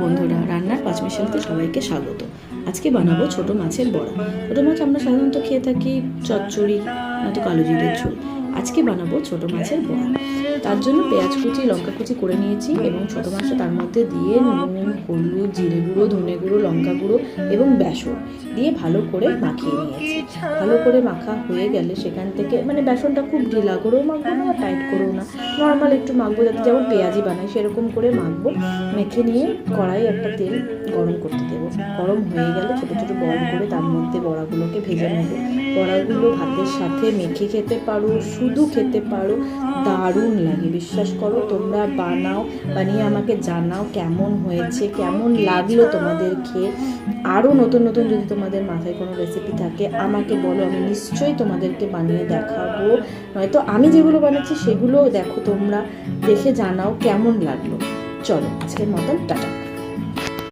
বন্ধুরা, রান্নার পাঁচমিশালিতে সবাইকে স্বাগত। আজকে বানাবো ছোট মাছের বড়া। ছোট মাছ আমরা সাধারণত খেয়ে থাকি চচ্চড়ি, নয়তো কালো জিরের ঝোল। আজকে বানাবো ছোট মাছের বড়া। তার জন্য পেঁয়াজ কুচি, লঙ্কা কুচি করে নিয়েছি এবং ছোট মাছটা তার মধ্যে দিয়ে নুন, হলুদ, জিরে গুঁড়ো, ধনে গুঁড়ো, লঙ্কা গুঁড়ো এবং বেসন দিয়ে ভালো করে মাখিয়ে নিয়েছি। ভালো করে মাখা হয়ে গেলে সেখান থেকে বেসনটা খুব ঢিলা করেও মাখবো না বা টাইট করেও না, নর্মাল একটু মাখবো, যাতে যেমন পেঁয়াজি বানাই সেরকম করে মাখবো। মেখে নিয়ে কড়াই একটা তেল গরম করতে দেবো। গরম হয়ে গেলে ছোটো ছোটো বড় করে তার মধ্যে বড়াগুলোকে ভেজে নেবো। বড়াগুলো ভাতের সাথে মেখে খেতে পারো, শুধু খেতে পারো, দারুণ লাগে। বিশ্বাস করো, তোমরা বানিয়ে আমাকে জানাও কেমন হয়েছে, কেমন লাগলো তোমাদের খেয়ে। আরও নতুন নতুন যদি তোমাদের মাথায় কোনো রেসিপি থাকে আমাকে বলো, আমি নিশ্চয়ই তোমাদেরকে বানিয়ে দেখাবো। নয়তো আমি যেগুলো বানাচ্ছি সেগুলো দেখো, তোমরা দেখে জানাও কেমন লাগলো। চলো, আজকের মতন টাটা।